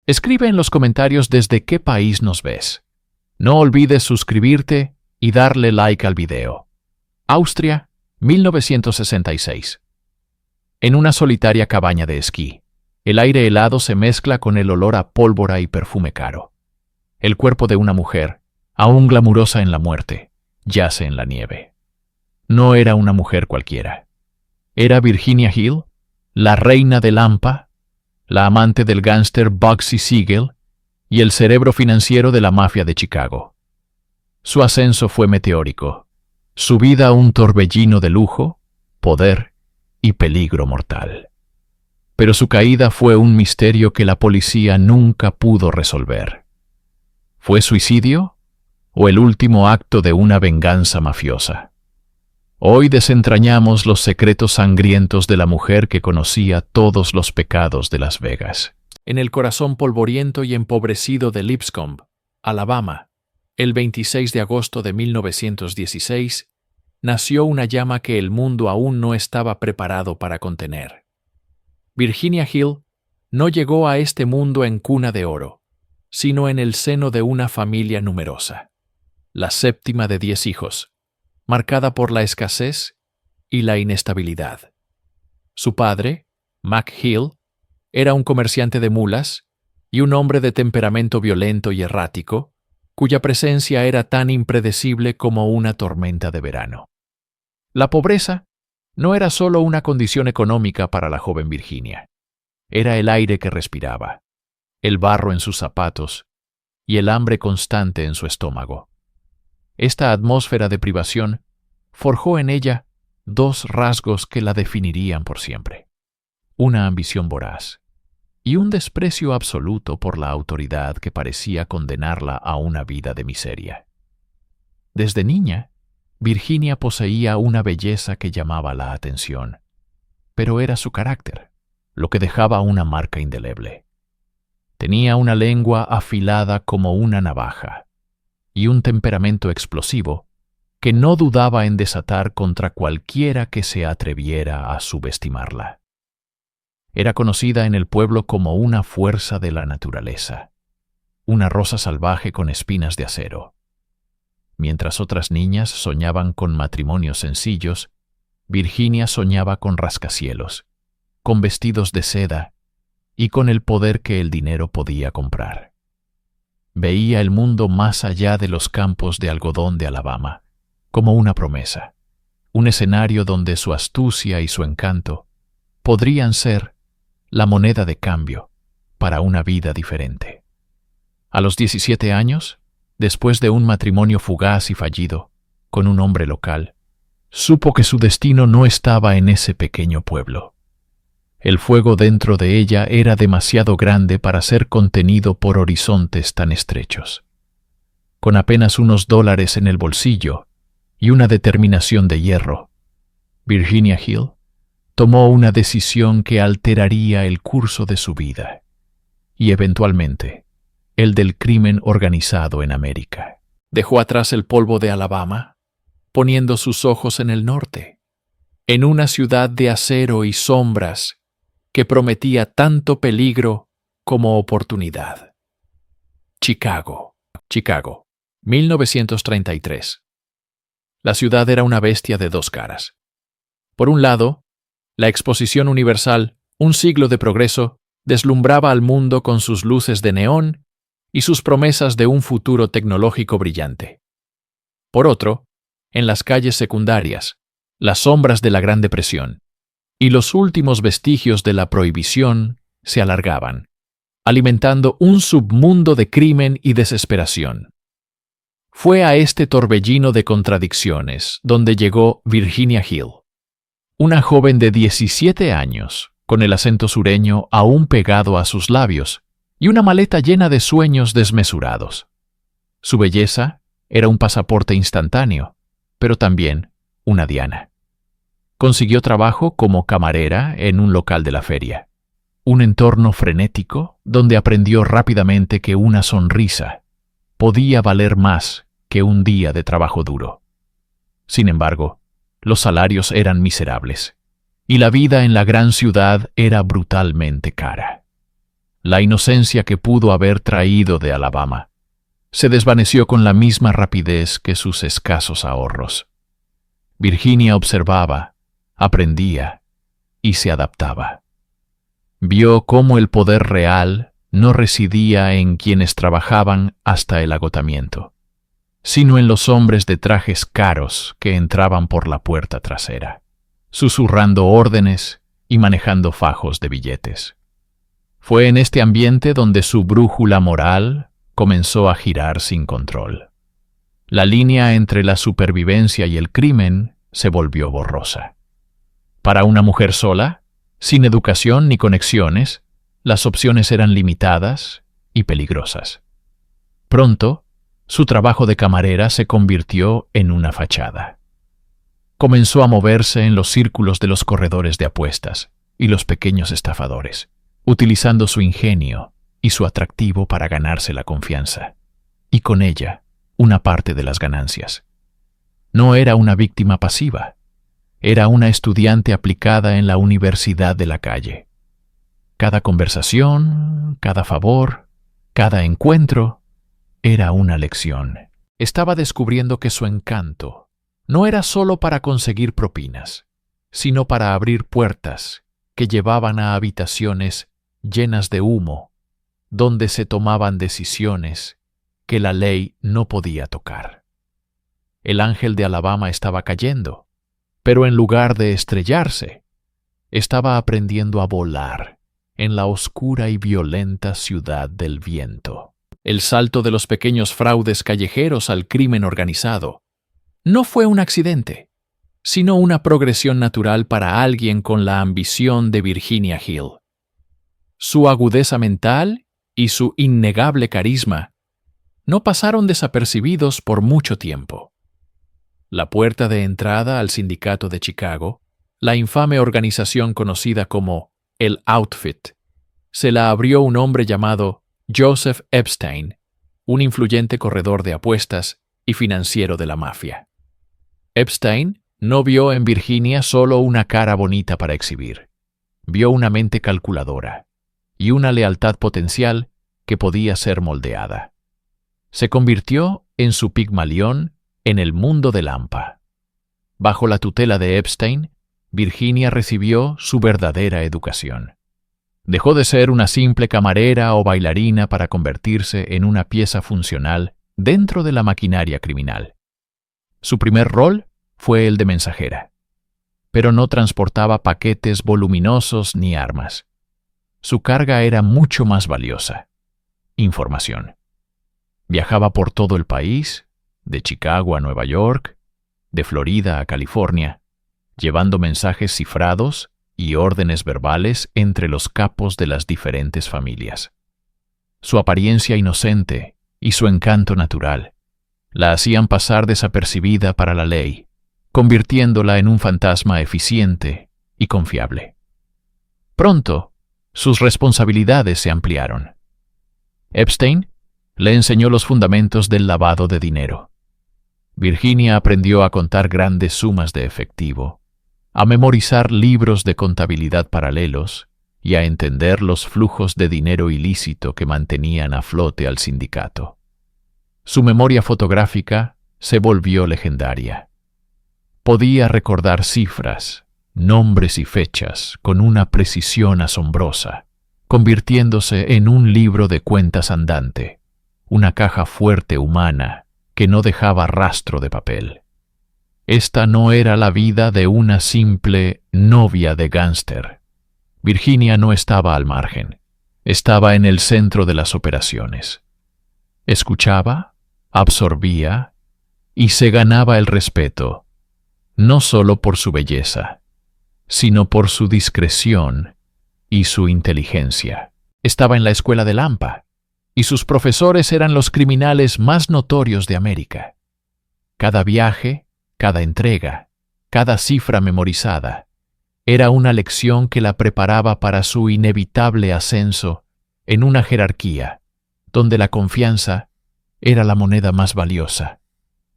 Escribe en los comentarios desde qué país nos ves. No olvides suscribirte y darle like al video. Austria, 1966. En una solitaria cabaña de esquí, el aire helado se mezcla con el olor a pólvora y perfume caro. El cuerpo de una mujer, aún glamurosa en la muerte, yace en la nieve. No era una mujer cualquiera. Era Virginia Hill, la reina de Lampa, la amante del gángster Bugsy Siegel y el cerebro financiero de la mafia de Chicago. Su ascenso fue meteórico, su vida un torbellino de lujo, poder y peligro mortal. Pero su caída fue un misterio que la policía nunca pudo resolver. ¿Fue suicidio o el último acto de una venganza mafiosa? Hoy desentrañamos los secretos sangrientos de la mujer que conocía todos los pecados de Las Vegas. En el corazón polvoriento y empobrecido de Lipscomb, Alabama, el 26 de agosto de 1916, nació una llama que el mundo aún no estaba preparado para contener. Virginia Hill no llegó a este mundo en cuna de oro, sino en el seno de una familia numerosa, la séptima de 10 hijos, marcada por la escasez y la inestabilidad. Su padre, Mac Hill, era un comerciante de mulas y un hombre de temperamento violento y errático, cuya presencia era tan impredecible como una tormenta de verano. La pobreza no era solo una condición económica para la joven Virginia. Era el aire que respiraba, el barro en sus zapatos y el hambre constante en su estómago. Esta atmósfera de privación forjó en ella dos rasgos que la definirían por siempre: una ambición voraz y un desprecio absoluto por la autoridad que parecía condenarla a una vida de miseria. Desde niña, Virginia poseía una belleza que llamaba la atención, pero era su carácter lo que dejaba una marca indeleble. Tenía una lengua afilada como una navaja y un temperamento explosivo que no dudaba en desatar contra cualquiera que se atreviera a subestimarla. Era conocida en el pueblo como una fuerza de la naturaleza, una rosa salvaje con espinas de acero. Mientras otras niñas soñaban con matrimonios sencillos, Virginia soñaba con rascacielos, con vestidos de seda y con el poder que el dinero podía comprar. Veía el mundo más allá de los campos de algodón de Alabama, como una promesa, un escenario donde su astucia y su encanto podrían ser la moneda de cambio para una vida diferente. A los 17 años, después de un matrimonio fugaz y fallido con un hombre local, supo que su destino no estaba en ese pequeño pueblo. El fuego dentro de ella era demasiado grande para ser contenido por horizontes tan estrechos. Con apenas unos $1 en el bolsillo y una determinación de hierro, Virginia Hill tomó una decisión que alteraría el curso de su vida y, eventualmente, el del crimen organizado en América. Dejó atrás el polvo de Alabama, poniendo sus ojos en el norte, en una ciudad de acero y sombras que prometía tanto peligro como oportunidad. Chicago, 1933. La ciudad era una bestia de dos caras. Por un lado, la Exposición Universal, un siglo de progreso, deslumbraba al mundo con sus luces de neón y sus promesas de un futuro tecnológico brillante. Por otro, en las calles secundarias, las sombras de la Gran Depresión y los últimos vestigios de la prohibición se alargaban, alimentando un submundo de crimen y desesperación. Fue a este torbellino de contradicciones donde llegó Virginia Hill, una joven de 17 años, con el acento sureño aún pegado a sus labios y una maleta llena de sueños desmesurados. Su belleza era un pasaporte instantáneo, pero también una diana. Consiguió trabajo como camarera en un local de la feria, un entorno frenético donde aprendió rápidamente que una sonrisa podía valer más que un día de trabajo duro. Sin embargo, los salarios eran miserables y la vida en la gran ciudad era brutalmente cara. La inocencia que pudo haber traído de Alabama se desvaneció con la misma rapidez que sus escasos ahorros. Virginia observaba, aprendía y se adaptaba. Vio cómo el poder real no residía en quienes trabajaban hasta el agotamiento, sino en los hombres de trajes caros que entraban por la puerta trasera, susurrando órdenes y manejando fajos de billetes. Fue en este ambiente donde su brújula moral comenzó a girar sin control. La línea entre la supervivencia y el crimen se volvió borrosa. Para una mujer sola, sin educación ni conexiones, las opciones eran limitadas y peligrosas. Pronto, su trabajo de camarera se convirtió en una fachada. Comenzó a moverse en los círculos de los corredores de apuestas y los pequeños estafadores, utilizando su ingenio y su atractivo para ganarse la confianza, y con ella una parte de las ganancias. No era una víctima pasiva, era una estudiante aplicada en la universidad de la calle. Cada conversación, cada favor, cada encuentro era una lección. Estaba descubriendo que su encanto no era solo para conseguir propinas, sino para abrir puertas que llevaban a habitaciones llenas de humo, donde se tomaban decisiones que la ley no podía tocar. El ángel de Alabama estaba cayendo, pero en lugar de estrellarse, estaba aprendiendo a volar en la oscura y violenta ciudad del viento. El salto de los pequeños fraudes callejeros al crimen organizado no fue un accidente, sino una progresión natural para alguien con la ambición de Virginia Hill. Su agudeza mental y su innegable carisma no pasaron desapercibidos por mucho tiempo. La puerta de entrada al sindicato de Chicago, la infame organización conocida como el Outfit, se la abrió un hombre llamado Joseph Epstein, un influyente corredor de apuestas y financiero de la mafia. Epstein no vio en Virginia solo una cara bonita para exhibir. Vio una mente calculadora y una lealtad potencial que podía ser moldeada. Se convirtió en su Pigmalión en el mundo de Lampa. Bajo la tutela de Epstein, Virginia recibió su verdadera educación. Dejó de ser una simple camarera o bailarina para convertirse en una pieza funcional dentro de la maquinaria criminal. Su primer rol fue el de mensajera, pero no transportaba paquetes voluminosos ni armas. Su carga era mucho más valiosa: información. Viajaba por todo el país, de Chicago a Nueva York, de Florida a California, llevando mensajes cifrados y órdenes verbales entre los capos de las diferentes familias. Su apariencia inocente y su encanto natural la hacían pasar desapercibida para la ley, convirtiéndola en un fantasma eficiente y confiable. Pronto, sus responsabilidades se ampliaron. Epstein le enseñó los fundamentos del lavado de dinero. Virginia aprendió a contar grandes sumas de efectivo, a memorizar libros de contabilidad paralelos y a entender los flujos de dinero ilícito que mantenían a flote al sindicato. Su memoria fotográfica se volvió legendaria. Podía recordar cifras, nombres y fechas con una precisión asombrosa, convirtiéndose en un libro de cuentas andante, una caja fuerte humana que no dejaba rastro de papel. Esta no era la vida de una simple novia de gángster. Virginia no estaba al margen, estaba en el centro de las operaciones. Escuchaba, absorbía y se ganaba el respeto, no solo por su belleza, sino por su discreción y su inteligencia. Estaba en la escuela de Lampa, y sus profesores eran los criminales más notorios de América. Cada viaje, cada entrega, cada cifra memorizada, era una lección que la preparaba para su inevitable ascenso en una jerarquía donde la confianza era la moneda más valiosa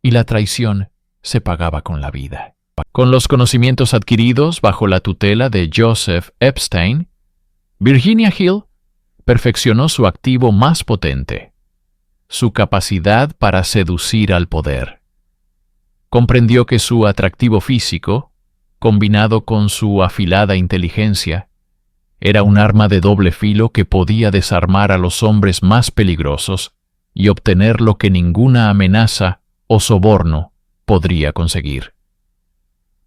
y la traición se pagaba con la vida. Con los conocimientos adquiridos bajo la tutela de Joseph Epstein, Virginia Hill perfeccionó su activo más potente, su capacidad para seducir al poder. Comprendió que su atractivo físico, combinado con su afilada inteligencia, era un arma de doble filo que podía desarmar a los hombres más peligrosos y obtener lo que ninguna amenaza o soborno podría conseguir.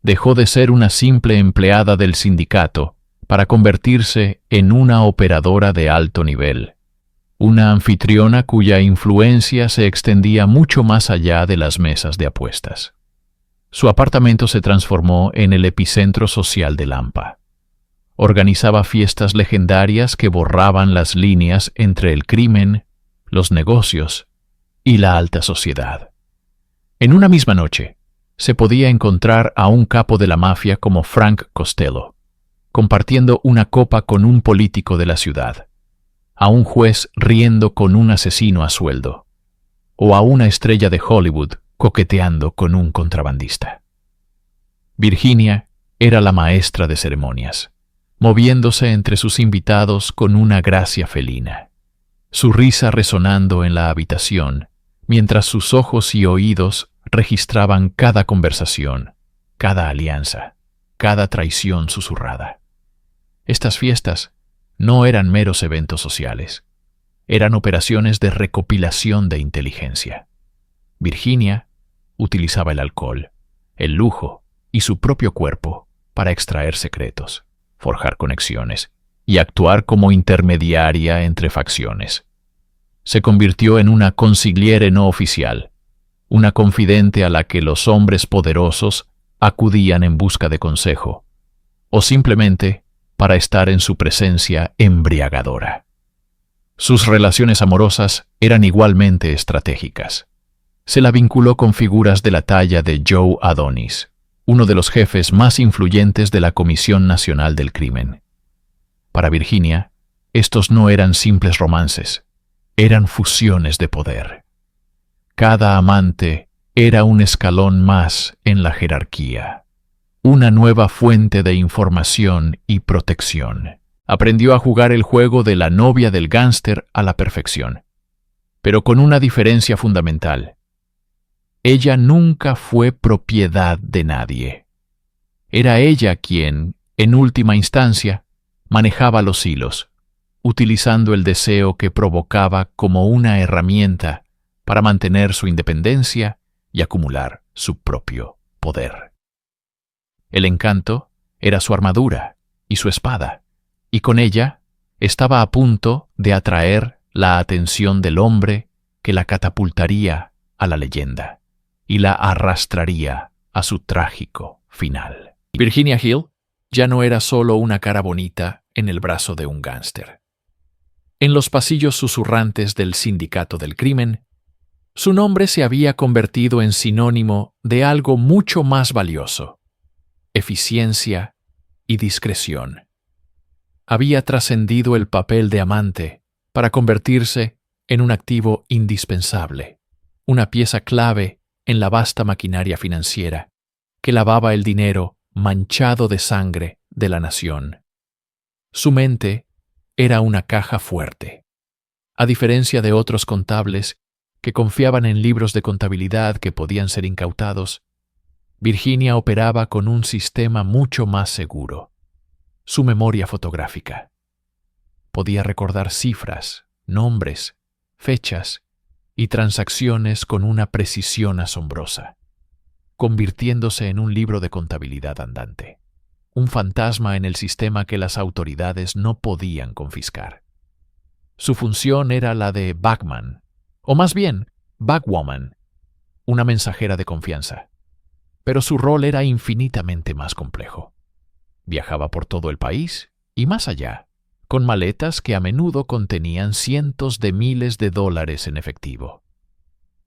Dejó de ser una simple empleada del sindicato para convertirse en una operadora de alto nivel, una anfitriona cuya influencia se extendía mucho más allá de las mesas de apuestas. Su apartamento se transformó en el epicentro social de Lampa. Organizaba fiestas legendarias que borraban las líneas entre el crimen, los negocios y la alta sociedad. En una misma noche, se podía encontrar a un capo de la mafia como Frank Costello, compartiendo una copa con un político de la ciudad, a un juez riendo con un asesino a sueldo, o a una estrella de Hollywood coqueteando con un contrabandista. Virginia era la maestra de ceremonias, moviéndose entre sus invitados con una gracia felina, su risa resonando en la habitación, mientras sus ojos y oídos registraban cada conversación, cada alianza, cada traición susurrada. Estas fiestas no eran meros eventos sociales, eran operaciones de recopilación de inteligencia. Virginia utilizaba el alcohol, el lujo y su propio cuerpo para extraer secretos, forjar conexiones y actuar como intermediaria entre facciones. Se convirtió en una consigliere no oficial, una confidente a la que los hombres poderosos acudían en busca de consejo, o simplemente para estar en su presencia embriagadora. Sus relaciones amorosas eran igualmente estratégicas. Se la vinculó con figuras de la talla de Joe Adonis, uno de los jefes más influyentes de la Comisión Nacional del Crimen. Para Virginia, estos no eran simples romances, eran fusiones de poder. Cada amante era un escalón más en la jerarquía, una nueva fuente de información y protección. Aprendió a jugar el juego de la novia del gángster a la perfección, pero con una diferencia fundamental. Ella nunca fue propiedad de nadie. Era ella quien, en última instancia, manejaba los hilos, utilizando el deseo que provocaba como una herramienta para mantener su independencia y acumular su propio poder. El encanto era su armadura y su espada, y con ella estaba a punto de atraer la atención del hombre que la catapultaría a la leyenda y la arrastraría a su trágico final. Virginia Hill ya no era solo una cara bonita en el brazo de un gángster. En los pasillos susurrantes del sindicato del crimen, su nombre se había convertido en sinónimo de algo mucho más valioso: eficiencia y discreción. Había trascendido el papel de amante para convertirse en un activo indispensable, una pieza clave en la vasta maquinaria financiera que lavaba el dinero manchado de sangre de la nación. Su mente era una caja fuerte. A diferencia de otros contables que confiaban en libros de contabilidad que podían ser incautados, Virginia operaba con un sistema mucho más seguro: su memoria fotográfica. Podía recordar cifras, nombres, fechas y transacciones con una precisión asombrosa, convirtiéndose en un libro de contabilidad andante, un fantasma en el sistema que las autoridades no podían confiscar. Su función era la de Bagman, o más bien, Bagwoman, una mensajera de confianza. Pero su rol era infinitamente más complejo. Viajaba por todo el país y más allá, con maletas que a menudo contenían cientos de miles de dólares en efectivo.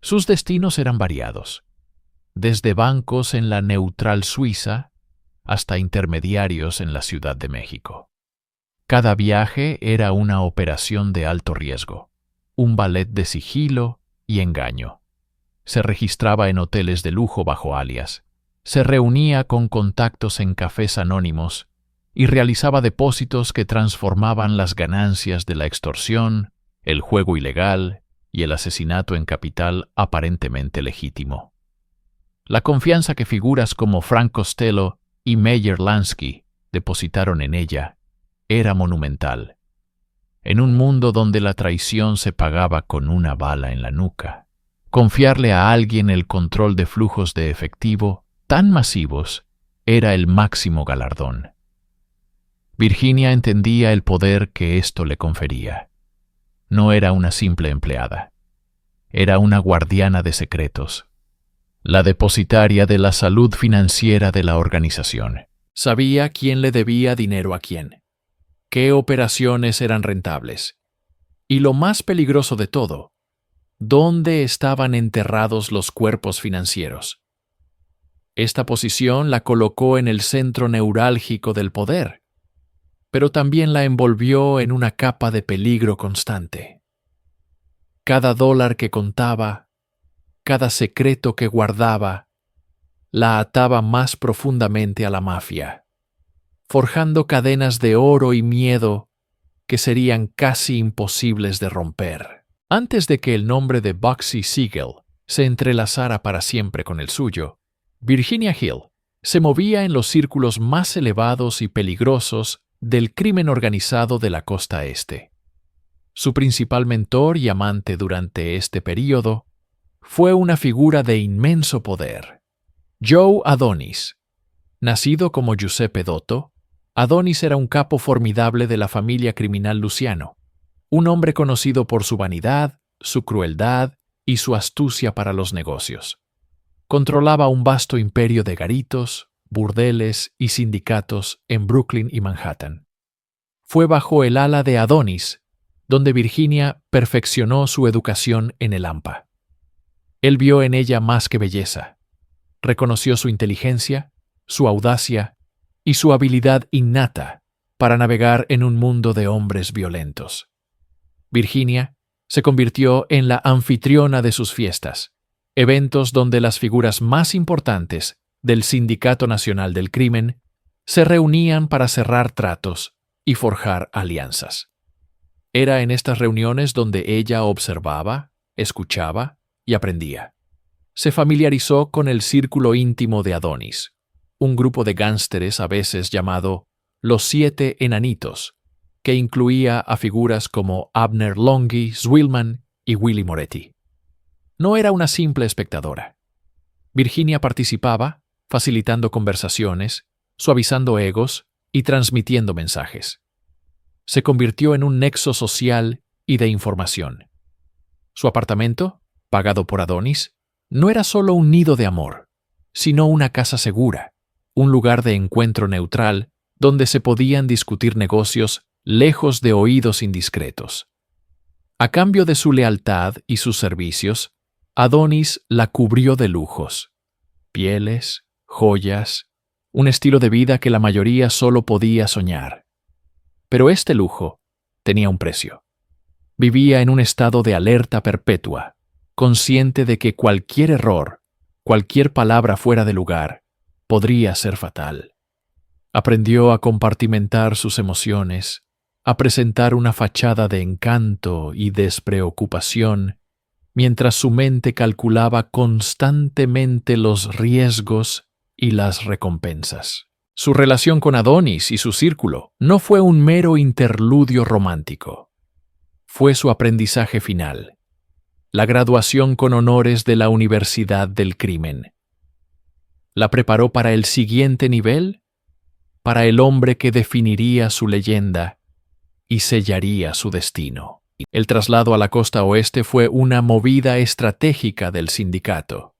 Sus destinos eran variados, desde bancos en la neutral Suiza hasta intermediarios en la Ciudad de México. Cada viaje era una operación de alto riesgo, un ballet de sigilo y engaño. Se registraba en hoteles de lujo bajo alias, se reunía con contactos en cafés anónimos y realizaba depósitos que transformaban las ganancias de la extorsión, el juego ilegal y el asesinato en capital aparentemente legítimo. La confianza que figuras como Frank Costello y Meyer Lansky depositaron en ella era monumental. En un mundo donde la traición se pagaba con una bala en la nuca, confiarle a alguien el control de flujos de efectivo tan masivos era el máximo galardón. Virginia entendía el poder que esto le confería. No era una simple empleada. Era una guardiana de secretos, la depositaria de la salud financiera de la organización. Sabía quién le debía dinero a quién, qué operaciones eran rentables, y lo más peligroso de todo, dónde estaban enterrados los cuerpos financieros. Esta posición la colocó en el centro neurálgico del poder, pero también la envolvió en una capa de peligro constante. Cada dólar que contaba, cada secreto que guardaba, la ataba más profundamente a la mafia, forjando cadenas de oro y miedo que serían casi imposibles de romper. Antes de que el nombre de Bugsy Siegel se entrelazara para siempre con el suyo, Virginia Hill se movía en los círculos más elevados y peligrosos del crimen organizado de la costa este. Su principal mentor y amante durante este período fue una figura de inmenso poder, Joe Adonis. Nacido como Giuseppe Dotto, Adonis era un capo formidable de la familia criminal Luciano, un hombre conocido por su vanidad, su crueldad y su astucia para los negocios. Controlaba un vasto imperio de garitos, burdeles y sindicatos en Brooklyn y Manhattan. Fue bajo el ala de Adonis donde Virginia perfeccionó su educación en el AMPA. Él vio en ella más que belleza. Reconoció su inteligencia, su audacia y su habilidad innata para navegar en un mundo de hombres violentos. Virginia se convirtió en la anfitriona de sus fiestas, eventos donde las figuras más importantes del Sindicato Nacional del Crimen se reunían para cerrar tratos y forjar alianzas. Era en estas reuniones donde ella observaba, escuchaba y aprendía. Se familiarizó con el círculo íntimo de Adonis, un grupo de gánsteres a veces llamado los 7 Enanitos, que incluía a figuras como Abner Longy, Zwillman y Willie Moretti. No era una simple espectadora. Virginia participaba, facilitando conversaciones, suavizando egos y transmitiendo mensajes. Se convirtió en un nexo social y de información. Su apartamento, pagado por Adonis, no era solo un nido de amor, sino una casa segura, un lugar de encuentro neutral donde se podían discutir negocios lejos de oídos indiscretos. A cambio de su lealtad y sus servicios, Adonis la cubrió de lujos, pieles, joyas, un estilo de vida que la mayoría solo podía soñar. Pero este lujo tenía un precio. Vivía en un estado de alerta perpetua, consciente de que cualquier error, cualquier palabra fuera de lugar, podría ser fatal. Aprendió a compartimentar sus emociones, a presentar una fachada de encanto y despreocupación, mientras su mente calculaba constantemente los riesgos y las recompensas. Su relación con Adonis y su círculo no fue un mero interludio romántico. Fue su aprendizaje final, la graduación con honores de la Universidad del Crimen. La preparó para el siguiente nivel, para el hombre que definiría su leyenda y sellaría su destino. El traslado a la costa oeste fue una movida estratégica del sindicato.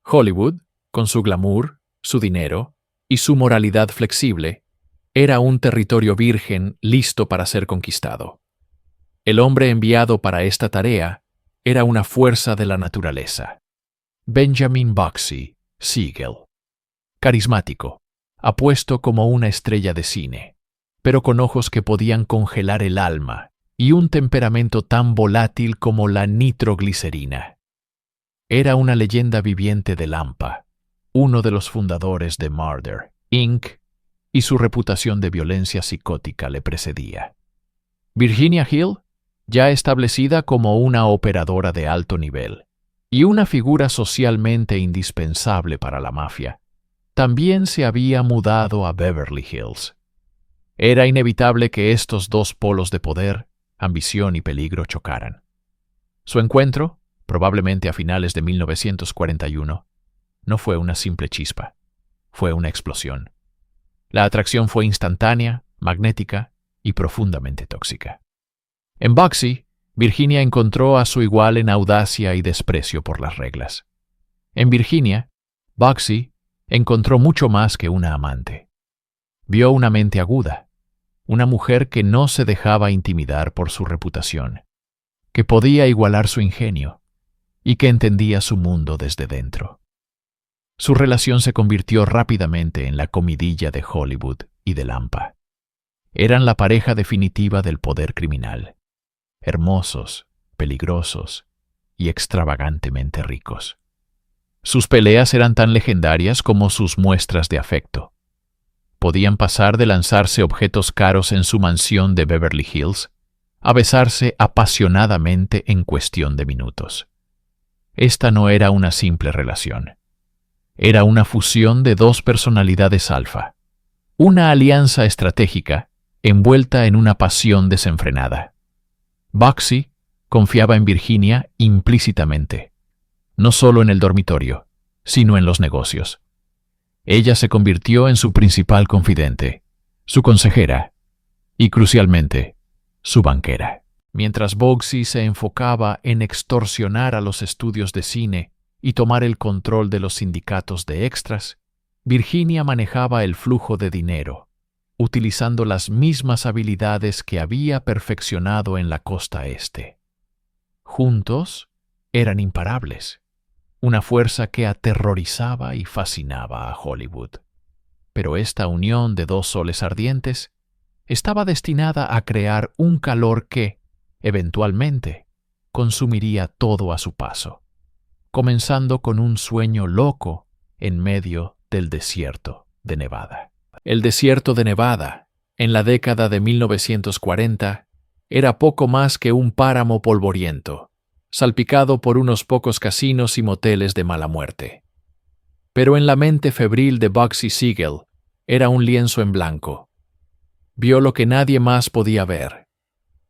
Hollywood, con su glamour, su dinero y su moralidad flexible, era un territorio virgen listo para ser conquistado. El hombre enviado para esta tarea era una fuerza de la naturaleza. Benjamin Bugsy Siegel. Carismático, apuesto como una estrella de cine, pero con ojos que podían congelar el alma y un temperamento tan volátil como la nitroglicerina. Era una leyenda viviente del AMPA, uno de los fundadores de Murder, Inc., y su reputación de violencia psicótica le precedía. Virginia Hill, ya establecida como una operadora de alto nivel y una figura socialmente indispensable para la mafia, también se había mudado a Beverly Hills. Era inevitable que estos dos polos de poder, ambición y peligro chocaran. Su encuentro, probablemente a finales de 1941, no fue una simple chispa, fue una explosión. La atracción fue instantánea, magnética y profundamente tóxica. En Bugsy, Virginia encontró a su igual en audacia y desprecio por las reglas. En Virginia, Bugsy encontró mucho más que una amante. Vio una mente aguda, una mujer que no se dejaba intimidar por su reputación, que podía igualar su ingenio y que entendía su mundo desde dentro. Su relación se convirtió rápidamente en la comidilla de Hollywood y de Lampa. Eran la pareja definitiva del poder criminal, hermosos, peligrosos y extravagantemente ricos. Sus peleas eran tan legendarias como sus muestras de afecto. Podían pasar de lanzarse objetos caros en su mansión de Beverly Hills a besarse apasionadamente en cuestión de minutos. Esta no era una simple relación. Era una fusión de dos personalidades alfa, una alianza estratégica envuelta en una pasión desenfrenada. Bugsy confiaba en Virginia implícitamente, no solo en el dormitorio, sino en los negocios. Ella se convirtió en su principal confidente, su consejera y, crucialmente, su banquera. Mientras Bugsy se enfocaba en extorsionar a los estudios de cine y tomar el control de los sindicatos de extras, Virginia manejaba el flujo de dinero, utilizando las mismas habilidades que había perfeccionado en la costa este. Juntos eran imparables, una fuerza que aterrorizaba y fascinaba a Hollywood. Pero esta unión de dos soles ardientes estaba destinada a crear un calor que, eventualmente, consumiría todo a su paso, comenzando con un sueño loco en medio del desierto de Nevada. El desierto de Nevada, en la década de 1940, era poco más que un páramo polvoriento, salpicado por unos pocos casinos y moteles de mala muerte. Pero en la mente febril de Bugsy Siegel era un lienzo en blanco. Vio lo que nadie más podía ver: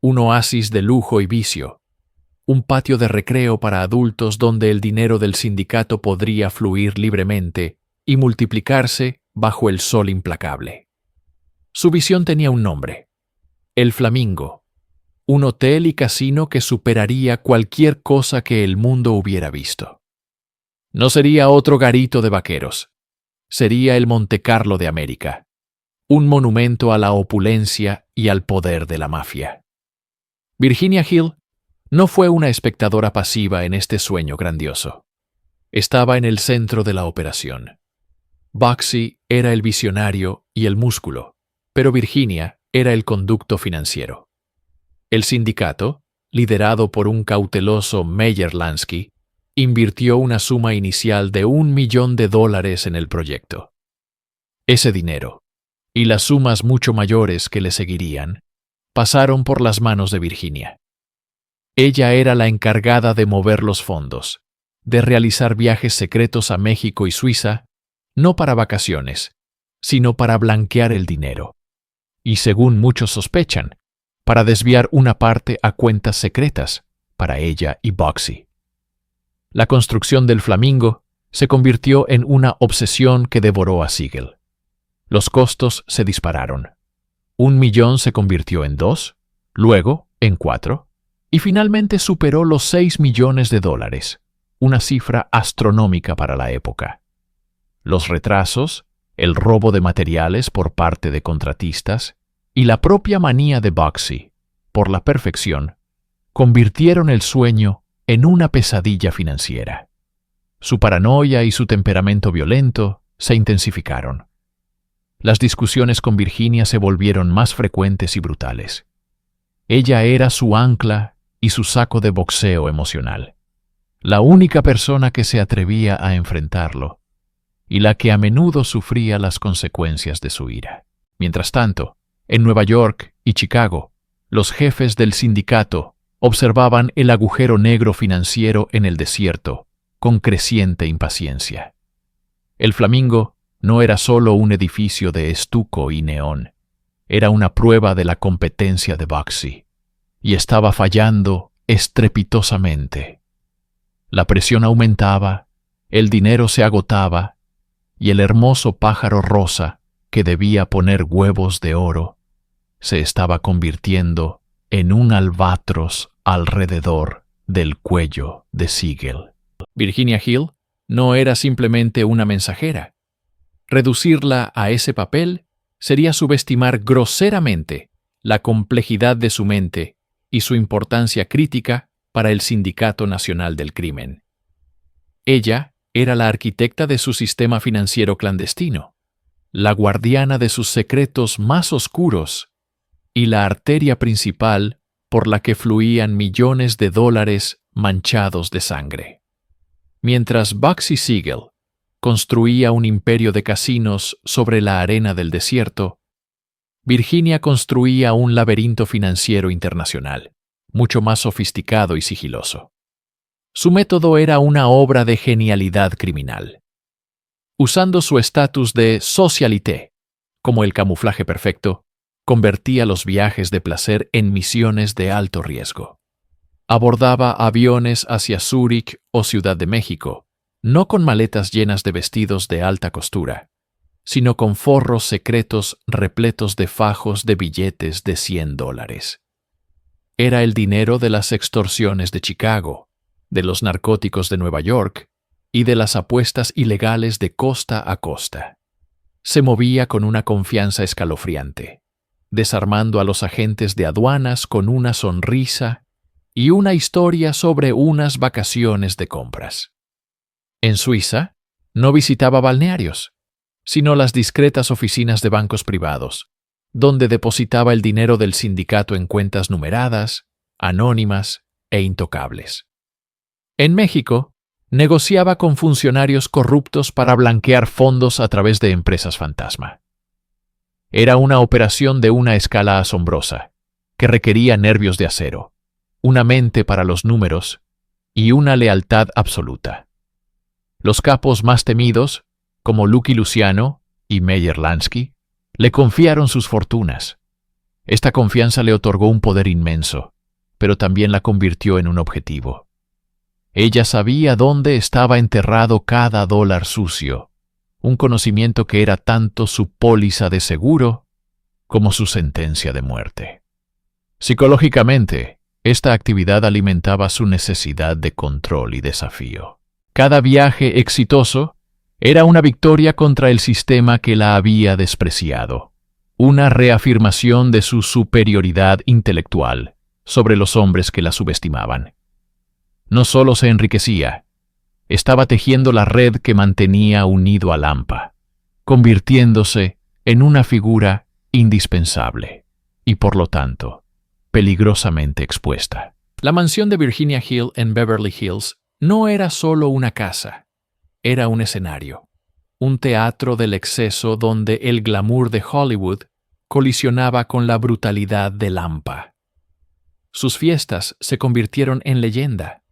un oasis de lujo y vicio, un patio de recreo para adultos donde el dinero del sindicato podría fluir libremente y multiplicarse bajo el sol implacable. Su visión tenía un nombre: El Flamingo, un hotel y casino que superaría cualquier cosa que el mundo hubiera visto. No sería otro garito de vaqueros, sería el Montecarlo de América, un monumento a la opulencia y al poder de la mafia. Virginia Hill no fue una espectadora pasiva en este sueño grandioso. Estaba en el centro de la operación. Bugsy era el visionario y el músculo, pero Virginia era el conducto financiero. El sindicato, liderado por un cauteloso Meyer Lansky, invirtió una suma inicial de $1 millón en el proyecto. Ese dinero, y las sumas mucho mayores que le seguirían, pasaron por las manos de Virginia. Ella era la encargada de mover los fondos, de realizar viajes secretos a México y Suiza, no para vacaciones, sino para blanquear el dinero. Y según muchos sospechan, para desviar una parte a cuentas secretas para ella y Bugsy. La construcción del Flamingo se convirtió en una obsesión que devoró a Siegel. Los costos se dispararon. $1 millón se convirtió en 2, luego en 4, y finalmente superó los $6 millones, una cifra astronómica para la época. Los retrasos, el robo de materiales por parte de contratistas y la propia manía de Bugsy por la perfección convirtieron el sueño en una pesadilla financiera. Su paranoia y su temperamento violento se intensificaron. Las discusiones con Virginia se volvieron más frecuentes y brutales. Ella era su ancla y su saco de boxeo emocional, la única persona que se atrevía a enfrentarlo y la que a menudo sufría las consecuencias de su ira. Mientras tanto, en Nueva York y Chicago, los jefes del sindicato observaban el agujero negro financiero en el desierto con creciente impaciencia. El Flamingo no era solo un edificio de estuco y neón, era una prueba de la competencia de Bugsy, y estaba fallando estrepitosamente. La presión aumentaba, el dinero se agotaba, y el hermoso pájaro rosa, que debía poner huevos de oro, se estaba convirtiendo en un albatros alrededor del cuello de Siegel. Virginia Hill no era simplemente una mensajera. Reducirla a ese papel sería subestimar groseramente la complejidad de su mente y su importancia crítica para el Sindicato Nacional del Crimen. Ella era la arquitecta de su sistema financiero clandestino, la guardiana de sus secretos más oscuros y la arteria principal por la que fluían millones de dólares manchados de sangre. Mientras Bugsy Siegel construía un imperio de casinos sobre la arena del desierto, Virginia construía un laberinto financiero internacional, mucho más sofisticado y sigiloso. Su método era una obra de genialidad criminal. Usando su estatus de socialité como el camuflaje perfecto, convertía los viajes de placer en misiones de alto riesgo. Abordaba aviones hacia Zúrich o Ciudad de México, no con maletas llenas de vestidos de alta costura, sino con forros secretos repletos de fajos de billetes de $100. Era el dinero de las extorsiones de Chicago, de los narcóticos de Nueva York y de las apuestas ilegales de costa a costa. Se movía con una confianza escalofriante, desarmando a los agentes de aduanas con una sonrisa y una historia sobre unas vacaciones de compras. En Suiza, no visitaba balnearios, sino las discretas oficinas de bancos privados, donde depositaba el dinero del sindicato en cuentas numeradas, anónimas e intocables. En México, negociaba con funcionarios corruptos para blanquear fondos a través de empresas fantasma. Era una operación de una escala asombrosa, que requería nervios de acero, una mente para los números y una lealtad absoluta. Los capos más temidos, como Lucky Luciano y Meyer Lansky, le confiaron sus fortunas. Esta confianza le otorgó un poder inmenso, pero también la convirtió en un objetivo. Ella sabía dónde estaba enterrado cada dólar sucio, un conocimiento que era tanto su póliza de seguro como su sentencia de muerte. Psicológicamente, esta actividad alimentaba su necesidad de control y desafío. Cada viaje exitoso era una victoria contra el sistema que la había despreciado, una reafirmación de su superioridad intelectual sobre los hombres que la subestimaban. No solo se enriquecía, estaba tejiendo la red que mantenía unido a Lampa, convirtiéndose en una figura indispensable y, por lo tanto, peligrosamente expuesta. La mansión de Virginia Hill en Beverly Hills no era solo una casa, era un escenario, un teatro del exceso donde el glamour de Hollywood colisionaba con la brutalidad de Lampa. Sus fiestas se convirtieron en leyenda,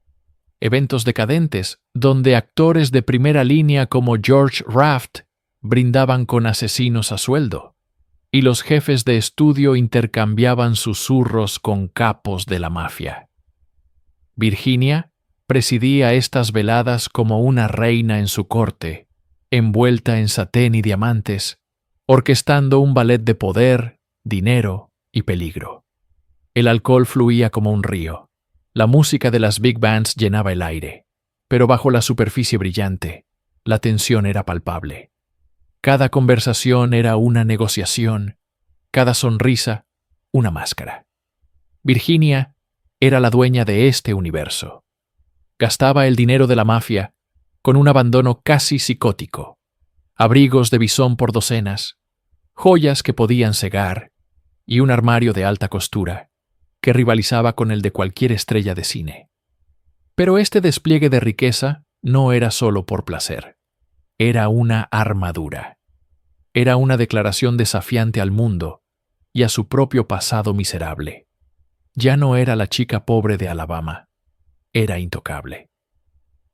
eventos decadentes donde actores de primera línea como George Raft brindaban con asesinos a sueldo, y los jefes de estudio intercambiaban susurros con capos de la mafia. Virginia presidía estas veladas como una reina en su corte, envuelta en satén y diamantes, orquestando un ballet de poder, dinero y peligro. El alcohol fluía como un río. La música de las big bands llenaba el aire, pero bajo la superficie brillante, la tensión era palpable. Cada conversación era una negociación, cada sonrisa una máscara. Virginia era la dueña de este universo. Gastaba el dinero de la mafia con un abandono casi psicótico, abrigos de bisón por docenas, joyas que podían cegar y un armario de alta costura que rivalizaba con el de cualquier estrella de cine. Pero este despliegue de riqueza no era solo por placer, era una armadura. Era una declaración desafiante al mundo y a su propio pasado miserable. Ya no era la chica pobre de Alabama. Era intocable.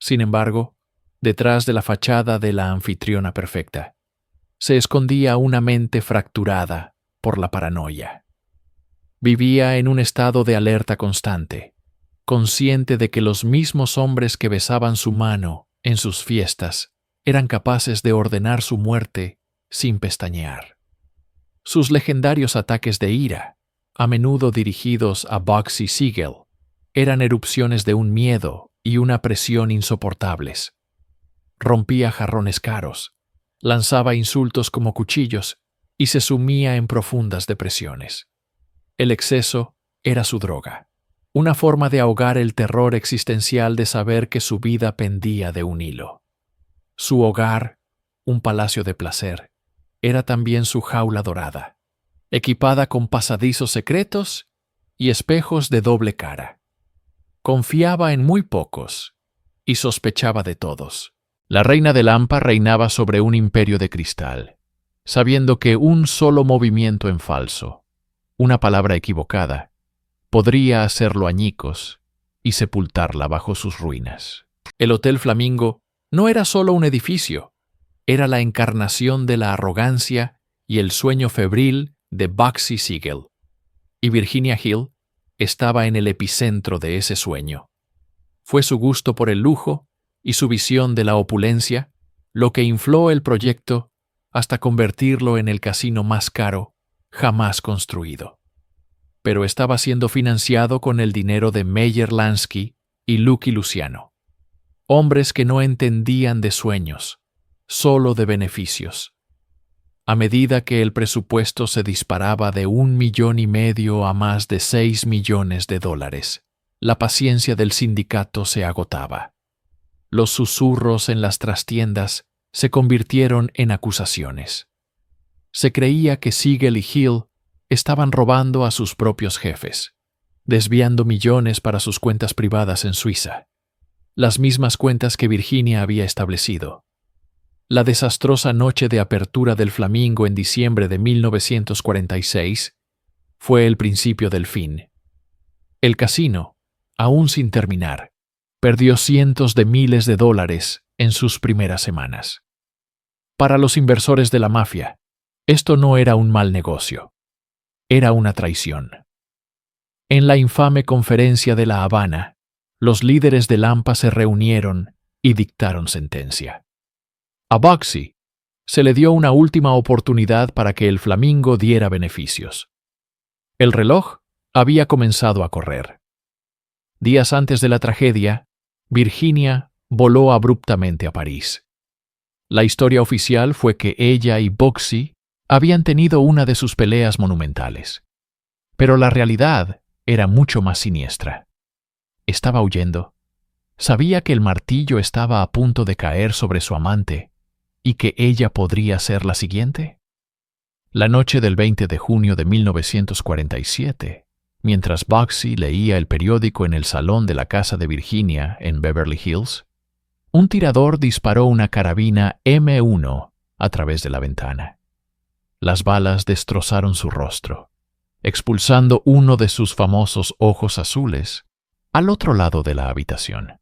Sin embargo, detrás de la fachada de la anfitriona perfecta, se escondía una mente fracturada por la paranoia. Vivía en un estado de alerta constante, consciente de que los mismos hombres que besaban su mano en sus fiestas eran capaces de ordenar su muerte sin pestañear. Sus legendarios ataques de ira, a menudo dirigidos a Bugsy Siegel, eran erupciones de un miedo y una presión insoportables. Rompía jarrones caros, lanzaba insultos como cuchillos y se sumía en profundas depresiones. El exceso era su droga, una forma de ahogar el terror existencial de saber que su vida pendía de un hilo. Su hogar, un palacio de placer, era también su jaula dorada, equipada con pasadizos secretos y espejos de doble cara. Confiaba en muy pocos y sospechaba de todos. La reina de Lampa reinaba sobre un imperio de cristal, sabiendo que un solo movimiento en falso, una palabra equivocada, podría hacerlo añicos y sepultarla bajo sus ruinas. El Hotel Flamingo no era solo un edificio, era la encarnación de la arrogancia y el sueño febril de Bugsy Siegel, y Virginia Hill estaba en el epicentro de ese sueño. Fue su gusto por el lujo y su visión de la opulencia lo que infló el proyecto hasta convertirlo en el casino más caro jamás construido. Pero estaba siendo financiado con el dinero de Meyer Lansky y Lucky Luciano, hombres que no entendían de sueños, solo de beneficios. A medida que el presupuesto se disparaba de $1,5 millones a más de $6 millones, la paciencia del sindicato se agotaba. Los susurros en las trastiendas se convirtieron en acusaciones. Se creía que Siegel y Hill estaban robando a sus propios jefes, desviando millones para sus cuentas privadas en Suiza, las mismas cuentas que Virginia había establecido. La desastrosa noche de apertura del Flamingo en diciembre de 1946 fue el principio del fin. El casino, aún sin terminar, perdió cientos de miles de dólares en sus primeras semanas. Para los inversores de la mafia, esto no era un mal negocio, era una traición. En la infame conferencia de La Habana, los líderes de Lampa se reunieron y dictaron sentencia. A Bugsy se le dio una última oportunidad para que el Flamingo diera beneficios. El reloj había comenzado a correr. Días antes de la tragedia, Virginia voló abruptamente a París. La historia oficial fue que ella y Bugsy habían tenido una de sus peleas monumentales. Pero la realidad era mucho más siniestra. Estaba huyendo. Sabía que el martillo estaba a punto de caer sobre su amante y que ella podría ser la siguiente. La noche del 20 de junio de 1947, mientras Bugsy leía el periódico en el salón de la casa de Virginia en Beverly Hills, un tirador disparó una carabina M1 a través de la ventana. Las balas destrozaron su rostro, expulsando uno de sus famosos ojos azules al otro lado de la habitación.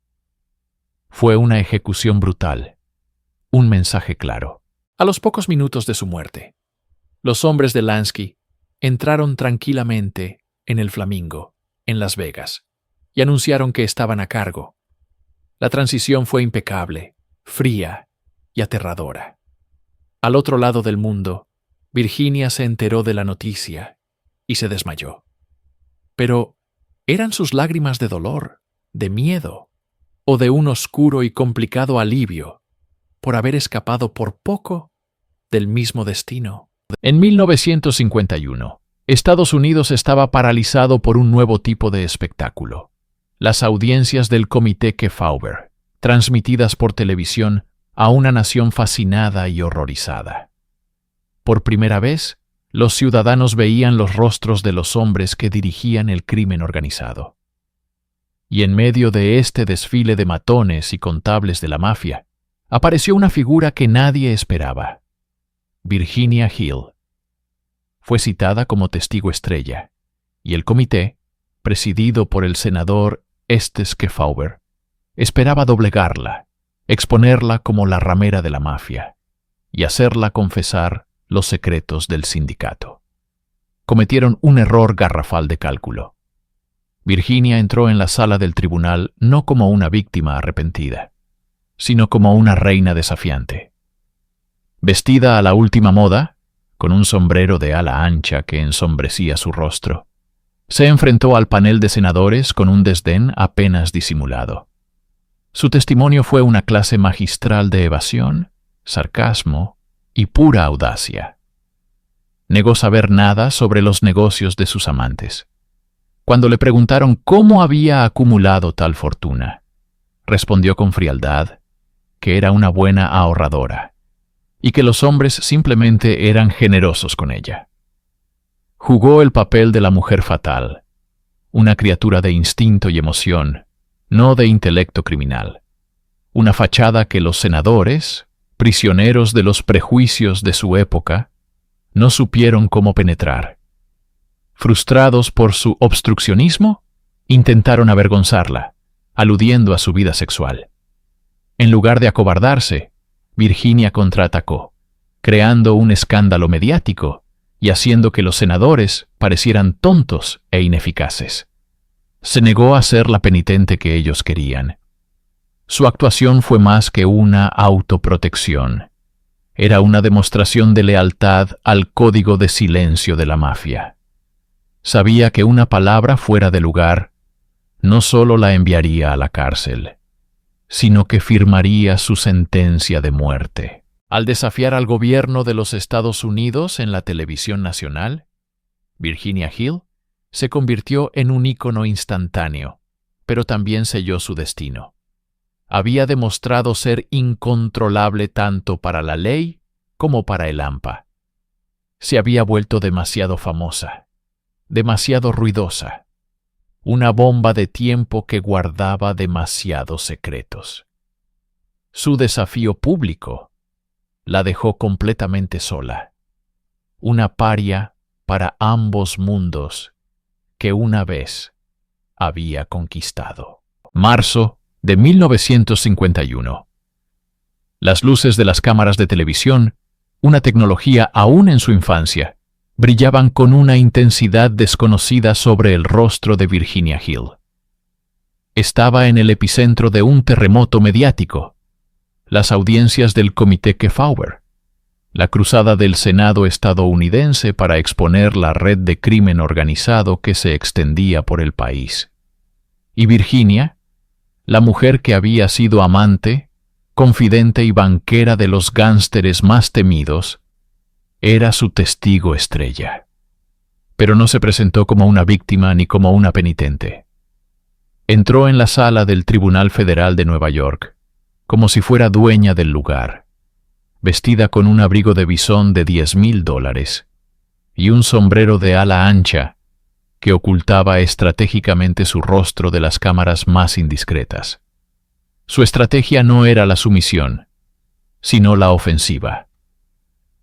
Fue una ejecución brutal, un mensaje claro. A los pocos minutos de su muerte, los hombres de Lansky entraron tranquilamente en el Flamingo, en Las Vegas, y anunciaron que estaban a cargo. La transición fue impecable, fría y aterradora. Al otro lado del mundo, Virginia se enteró de la noticia y se desmayó. Pero, ¿eran sus lágrimas de dolor, de miedo, o de un oscuro y complicado alivio por haber escapado por poco del mismo destino? En 1951, Estados Unidos estaba paralizado por un nuevo tipo de espectáculo: las audiencias del Comité Kefauver, transmitidas por televisión a una nación fascinada y horrorizada. Por primera vez, los ciudadanos veían los rostros de los hombres que dirigían el crimen organizado. Y en medio de este desfile de matones y contables de la mafia, apareció una figura que nadie esperaba: Virginia Hill. Fue citada como testigo estrella, y el comité, presidido por el senador Estes Kefauver, esperaba doblegarla, exponerla como la ramera de la mafia y hacerla confesar los secretos del sindicato. Cometieron un error garrafal de cálculo. Virginia entró en la sala del tribunal no como una víctima arrepentida, sino como una reina desafiante. Vestida a la última moda, con un sombrero de ala ancha que ensombrecía su rostro, se enfrentó al panel de senadores con un desdén apenas disimulado. Su testimonio fue una clase magistral de evasión, sarcasmo y pura audacia. Negó saber nada sobre los negocios de sus amantes. Cuando le preguntaron cómo había acumulado tal fortuna, respondió con frialdad que era una buena ahorradora y que los hombres simplemente eran generosos con ella. Jugó el papel de la mujer fatal, una criatura de instinto y emoción, no de intelecto criminal, una fachada que los senadores, prisioneros de los prejuicios de su época, no supieron cómo penetrar. Frustrados por su obstruccionismo, intentaron avergonzarla, aludiendo a su vida sexual. En lugar de acobardarse, Virginia contraatacó, creando un escándalo mediático y haciendo que los senadores parecieran tontos e ineficaces. Se negó a ser la penitente que ellos querían. Su actuación fue más que una autoprotección. Era una demostración de lealtad al código de silencio de la mafia. Sabía que una palabra fuera de lugar no solo la enviaría a la cárcel, sino que firmaría su sentencia de muerte. Al desafiar al gobierno de los Estados Unidos en la televisión nacional, Virginia Hill se convirtió en un ícono instantáneo, pero también selló su destino. Había demostrado ser incontrolable tanto para la ley como para el AMPA. Se había vuelto demasiado famosa, demasiado ruidosa, una bomba de tiempo que guardaba demasiados secretos. Su desafío público la dejó completamente sola, una paria para ambos mundos que una vez había conquistado. Marzo de 1951. Las luces de las cámaras de televisión, una tecnología aún en su infancia, brillaban con una intensidad desconocida sobre el rostro de Virginia Hill. Estaba en el epicentro de un terremoto mediático, las audiencias del Comité Kefauver, la cruzada del Senado estadounidense para exponer la red de crimen organizado que se extendía por el país. Y Virginia, la mujer que había sido amante, confidente y banquera de los gánsteres más temidos, era su testigo estrella. Pero no se presentó como una víctima ni como una penitente. Entró en la sala del Tribunal Federal de Nueva York, como si fuera dueña del lugar, vestida con un abrigo de bisón de $10,000 y un sombrero de ala ancha que ocultaba estratégicamente su rostro de las cámaras más indiscretas. Su estrategia no era la sumisión, sino la ofensiva.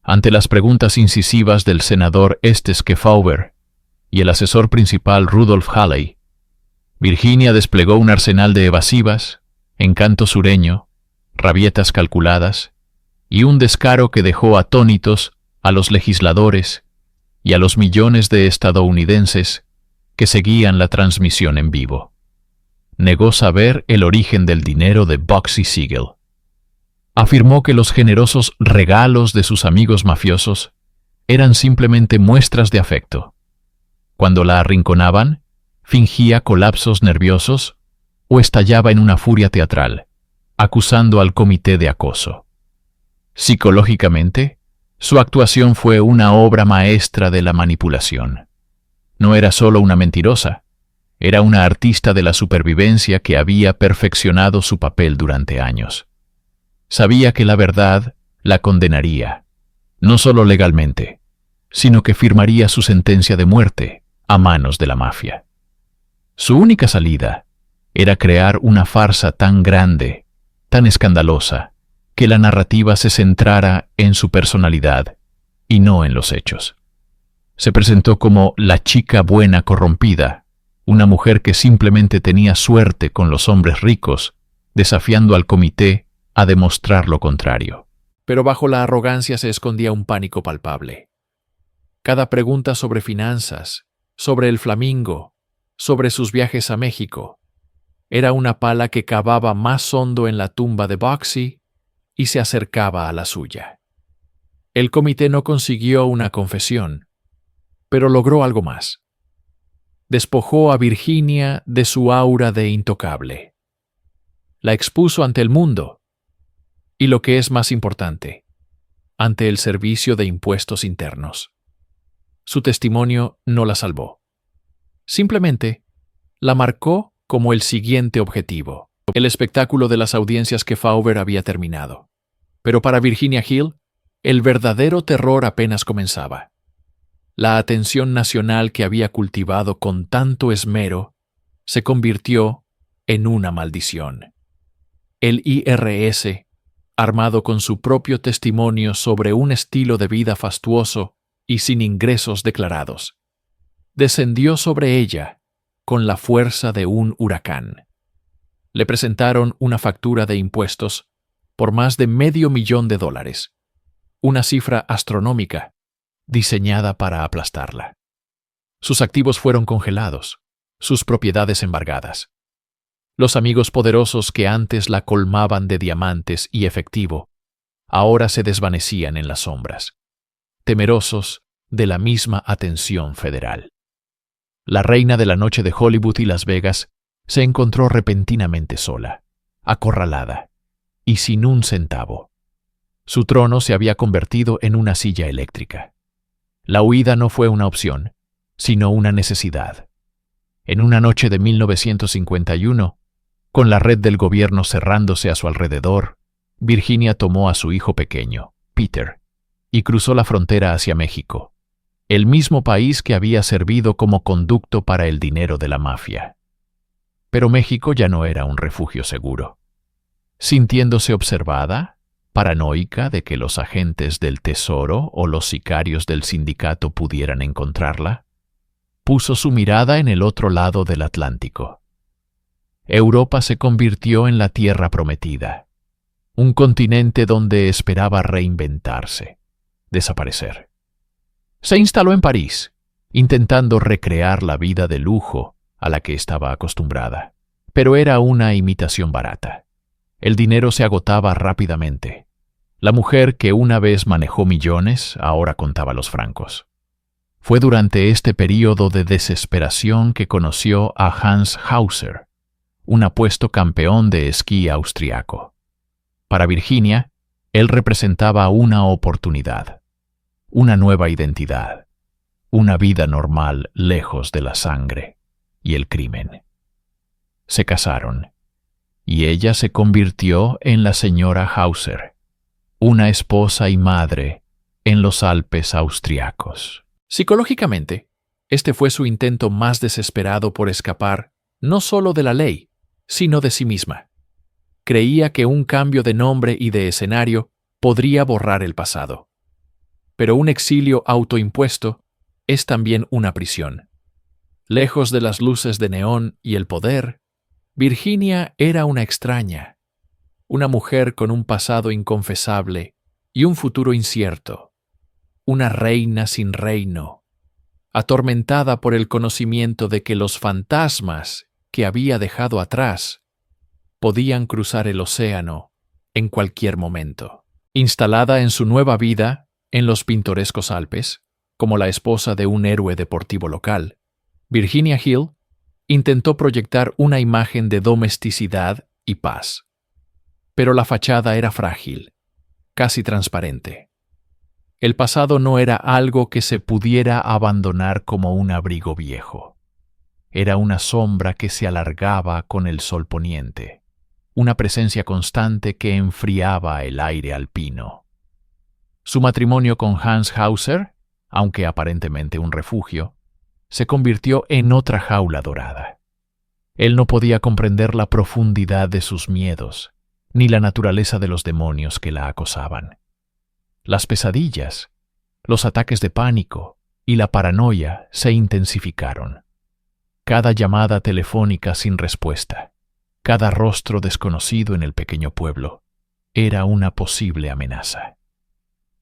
Ante las preguntas incisivas del senador Estes Kefauver y el asesor principal Rudolph Halley, Virginia desplegó un arsenal de evasivas, encanto sureño, rabietas calculadas y un descaro que dejó atónitos a los legisladores y a los millones de estadounidenses que seguían la transmisión en vivo. Negó saber el origen del dinero de Bugsy Siegel. Afirmó que los generosos regalos de sus amigos mafiosos eran simplemente muestras de afecto. Cuando la arrinconaban, fingía colapsos nerviosos o estallaba en una furia teatral, acusando al comité de acoso. Psicológicamente, su actuación fue una obra maestra de la manipulación. No era solo una mentirosa, era una artista de la supervivencia que había perfeccionado su papel durante años. Sabía que la verdad la condenaría, no solo legalmente, sino que firmaría su sentencia de muerte a manos de la mafia. Su única salida era crear una farsa tan grande, tan escandalosa, que la narrativa se centrara en su personalidad y no en los hechos. Se presentó como la chica buena corrompida, una mujer que simplemente tenía suerte con los hombres ricos, desafiando al comité a demostrar lo contrario. Pero bajo la arrogancia se escondía un pánico palpable. Cada pregunta sobre finanzas, sobre el Flamingo, sobre sus viajes a México, era una pala que cavaba más hondo en la tumba de Boxey y se acercaba a la suya. El comité no consiguió una confesión, pero logró algo más. Despojó a Virginia de su aura de intocable. La expuso ante el mundo y, lo que es más importante, ante el Servicio de Impuestos Internos. Su testimonio no la salvó. Simplemente la marcó como el siguiente objetivo. El espectáculo de las audiencias que Fauver había terminado. Pero para Virginia Hill, el verdadero terror apenas comenzaba. La atención nacional que había cultivado con tanto esmero se convirtió en una maldición. El IRS, armado con su propio testimonio sobre un estilo de vida fastuoso y sin ingresos declarados, descendió sobre ella con la fuerza de un huracán. Le presentaron una factura de impuestos por más de $500,000, una cifra astronómica diseñada para aplastarla. Sus activos fueron congelados, sus propiedades embargadas. Los amigos poderosos que antes la colmaban de diamantes y efectivo, ahora se desvanecían en las sombras, temerosos de la misma atención federal. La reina de la noche de Hollywood y Las Vegas se encontró repentinamente sola, acorralada y sin un centavo. Su trono se había convertido en una silla eléctrica. La huida no fue una opción, sino una necesidad. En una noche de 1951, con la red del gobierno cerrándose a su alrededor, Virginia tomó a su hijo pequeño, Peter, y cruzó la frontera hacia México, el mismo país que había servido como conducto para el dinero de la mafia. Pero México ya no era un refugio seguro. Sintiéndose observada, paranoica de que los agentes del Tesoro o los sicarios del sindicato pudieran encontrarla, puso su mirada en el otro lado del Atlántico. Europa se convirtió en la tierra prometida, un continente donde esperaba reinventarse, desaparecer. Se instaló en París, intentando recrear la vida de lujo a la que estaba acostumbrada, pero era una imitación barata. El dinero se agotaba rápidamente. La mujer que una vez manejó millones ahora contaba los francos. Fue durante este período de desesperación que conoció a Hans Hauser, un apuesto campeón de esquí austriaco. Para Virginia, él representaba una oportunidad, una nueva identidad, una vida normal lejos de la sangre y el crimen. Se casaron, y ella se convirtió en la señora Hauser, una esposa y madre en los Alpes austriacos. Psicológicamente, este fue su intento más desesperado por escapar no solo de la ley, sino de sí misma. Creía que un cambio de nombre y de escenario podría borrar el pasado. Pero un exilio autoimpuesto es también una prisión. Lejos de las luces de neón y el poder, Virginia era una extraña, una mujer con un pasado inconfesable y un futuro incierto, una reina sin reino, atormentada por el conocimiento de que los fantasmas que había dejado atrás podían cruzar el océano en cualquier momento. Instalada en su nueva vida en los pintorescos Alpes, como la esposa de un héroe deportivo local, Virginia Hill intentó proyectar una imagen de domesticidad y paz. Pero la fachada era frágil, casi transparente. El pasado no era algo que se pudiera abandonar como un abrigo viejo. Era una sombra que se alargaba con el sol poniente, una presencia constante que enfriaba el aire alpino. Su matrimonio con Hans Hauser, aunque aparentemente un refugio, se convirtió en otra jaula dorada. Él no podía comprender la profundidad de sus miedos, ni la naturaleza de los demonios que la acosaban. Las pesadillas Los ataques de pánico y la paranoia se intensificaron. Cada llamada telefónica sin respuesta, cada rostro desconocido en el pequeño pueblo, era una posible amenaza.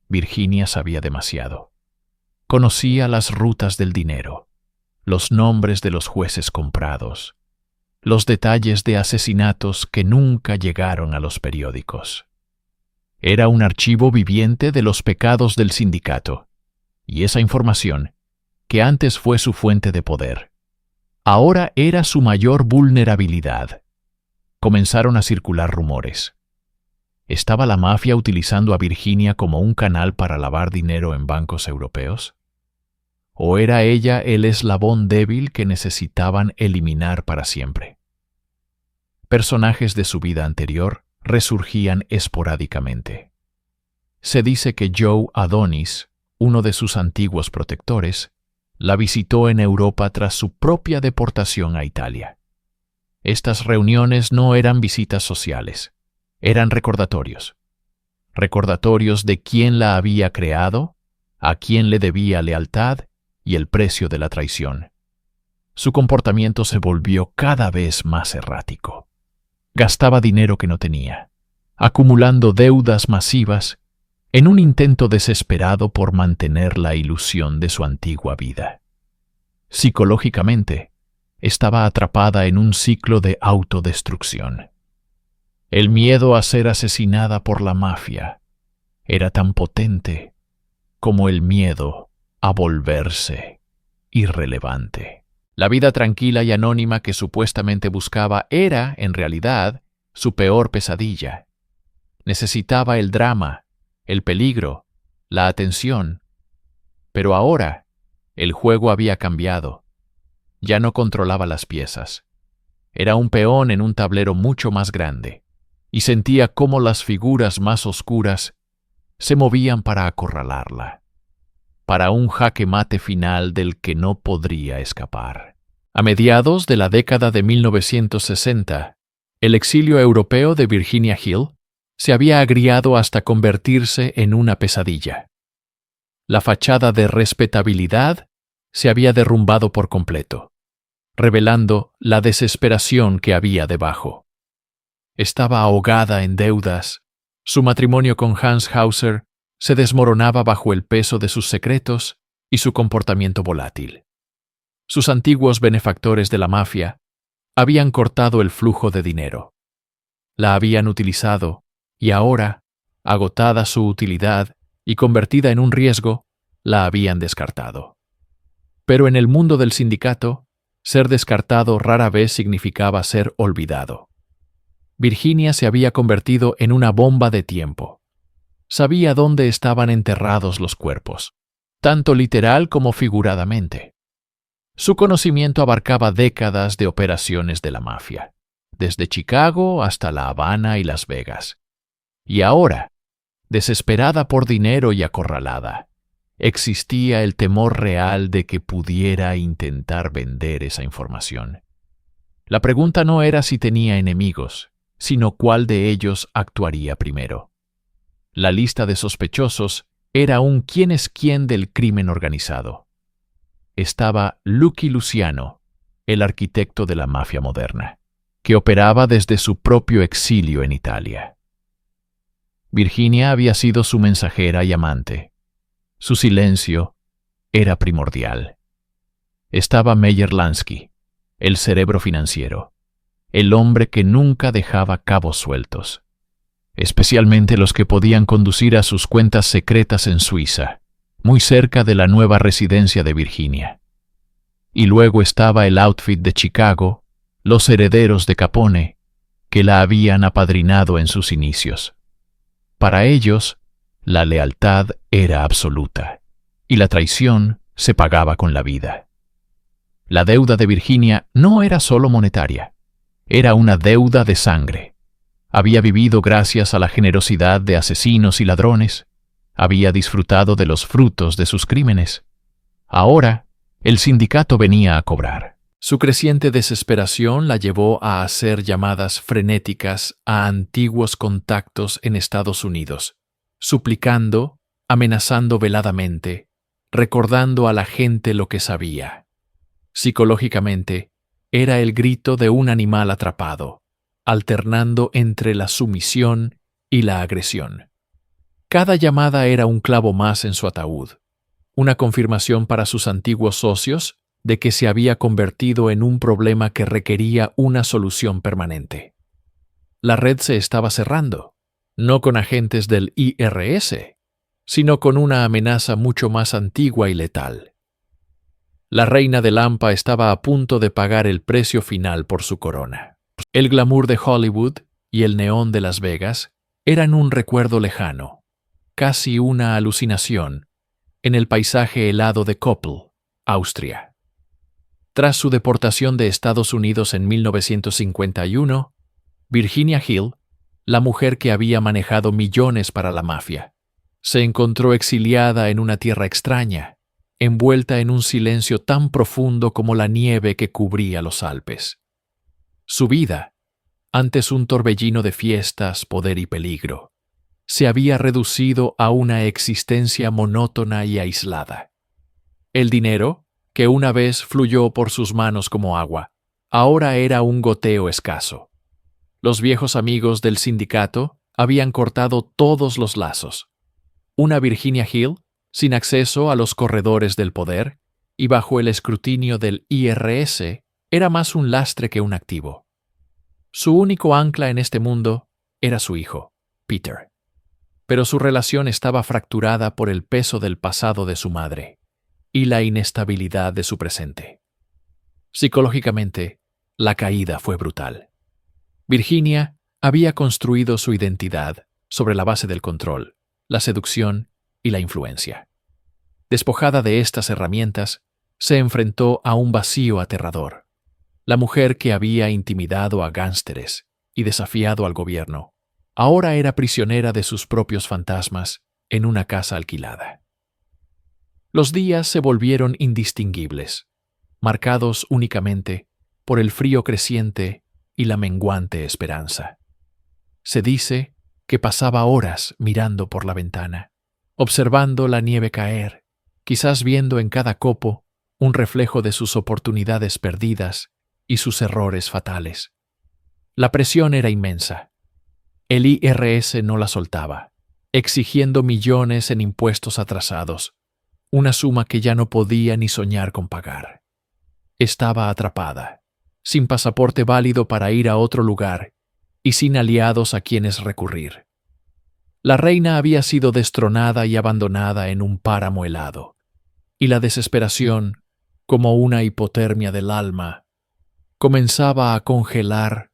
Virginia sabía demasiado. Conocía las rutas del dinero, los nombres de los jueces comprados, los detalles de asesinatos que nunca llegaron a los periódicos. Era un archivo viviente de los pecados del sindicato, y esa información, que antes fue su fuente de poder, ahora era su mayor vulnerabilidad. Comenzaron a circular rumores. ¿Estaba la mafia utilizando a Virginia como un canal para lavar dinero en bancos europeos? ¿O era ella el eslabón débil que necesitaban eliminar para siempre? Personajes de su vida anterior resurgían esporádicamente. Se dice que Joe Adonis, uno de sus antiguos protectores, la visitó en Europa tras su propia deportación a Italia. Estas reuniones no eran visitas sociales, eran recordatorios. Recordatorios de quién la había creado, a quién le debía lealtad y el precio de la traición. Su comportamiento se volvió cada vez más errático. Gastaba dinero que no tenía, acumulando deudas masivas en un intento desesperado por mantener la ilusión de su antigua vida. Psicológicamente, estaba atrapada en un ciclo de autodestrucción. El miedo a ser asesinada por la mafia era tan potente como el miedo a volverse irrelevante. La vida tranquila y anónima que supuestamente buscaba era, en realidad, su peor pesadilla. Necesitaba el drama, el peligro, la atención. Pero ahora, el juego había cambiado. Ya no controlaba las piezas. Era un peón en un tablero mucho más grande, y sentía cómo las figuras más oscuras se movían para acorralarla, para un jaque mate final del que no podría escapar. A mediados de la década de 1960, el exilio europeo de Virginia Hill se había agriado hasta convertirse en una pesadilla. La fachada de respetabilidad se había derrumbado por completo, revelando la desesperación que había debajo. Estaba ahogada en deudas. Su matrimonio con Hans Hauser se desmoronaba bajo el peso de sus secretos y su comportamiento volátil. Sus antiguos benefactores de la mafia habían cortado el flujo de dinero. La habían utilizado y ahora, agotada su utilidad y convertida en un riesgo, la habían descartado. Pero en el mundo del sindicato, ser descartado rara vez significaba ser olvidado. Virginia se había convertido en una bomba de tiempo. Sabía dónde estaban enterrados los cuerpos, tanto literal como figuradamente. Su conocimiento abarcaba décadas de operaciones de la mafia, desde Chicago hasta La Habana y Las Vegas. Y ahora, desesperada por dinero y acorralada, existía el temor real de que pudiera intentar vender esa información. La pregunta no era si tenía enemigos, sino cuál de ellos actuaría primero. La lista de sospechosos era un quién es quién del crimen organizado. Estaba Lucky Luciano, el arquitecto de la mafia moderna, que operaba desde su propio exilio en Italia. Virginia había sido su mensajera y amante. Su silencio era primordial. Estaba Meyer Lansky, el cerebro financiero, el hombre que nunca dejaba cabos sueltos, especialmente los que podían conducir a sus cuentas secretas en Suiza, muy cerca de la nueva residencia de Virginia. Y luego estaba el outfit de Chicago, los herederos de Capone, que la habían apadrinado en sus inicios. Para ellos, la lealtad era absoluta, y la traición se pagaba con la vida. La deuda de Virginia no era solo monetaria, era una deuda de sangre. Había vivido gracias a la generosidad de asesinos y ladrones, había disfrutado de los frutos de sus crímenes. Ahora, el sindicato venía a cobrar. Su creciente desesperación la llevó a hacer llamadas frenéticas a antiguos contactos en Estados Unidos, suplicando, amenazando veladamente, recordando a la gente lo que sabía. Psicológicamente, era el grito de un animal atrapado, alternando entre la sumisión y la agresión. Cada llamada era un clavo más en su ataúd, una confirmación para sus antiguos socios de que se había convertido en un problema que requería una solución permanente. La red se estaba cerrando, no con agentes del IRS, sino con una amenaza mucho más antigua y letal. La reina de Lampa estaba a punto de pagar el precio final por su corona. El glamour de Hollywood y el neón de Las Vegas eran un recuerdo lejano, casi una alucinación, en el paisaje helado de Koppel, Austria. Tras su deportación de Estados Unidos en 1951, Virginia Hill, la mujer que había manejado millones para la mafia, se encontró exiliada en una tierra extraña, envuelta en un silencio tan profundo como la nieve que cubría los Alpes. Su vida, antes un torbellino de fiestas, poder y peligro, se había reducido a una existencia monótona y aislada. El dinero, que una vez fluyó por sus manos como agua, ahora era un goteo escaso. Los viejos amigos del sindicato habían cortado todos los lazos. Una Virginia Hill, sin acceso a los corredores del poder y bajo el escrutinio del IRS, era más un lastre que un activo. Su único ancla en este mundo era su hijo, Peter. Pero su relación estaba fracturada por el peso del pasado de su madre y la inestabilidad de su presente. Psicológicamente, la caída fue brutal. Virginia había construido su identidad sobre la base del control, la seducción y la influencia. Despojada de estas herramientas, se enfrentó a un vacío aterrador. La mujer que había intimidado a gánsteres y desafiado al gobierno, ahora era prisionera de sus propios fantasmas en una casa alquilada. Los días se volvieron indistinguibles, marcados únicamente por el frío creciente y la menguante esperanza. Se dice que pasaba horas mirando por la ventana, observando la nieve caer, quizás viendo en cada copo un reflejo de sus oportunidades perdidas y sus errores fatales. La presión era inmensa. El IRS no la soltaba, exigiendo millones en impuestos atrasados, una suma que ya no podía ni soñar con pagar. Estaba atrapada, sin pasaporte válido para ir a otro lugar y sin aliados a quienes recurrir. La reina había sido destronada y abandonada en un páramo helado, y la desesperación, como una hipotermia del alma, comenzaba a congelar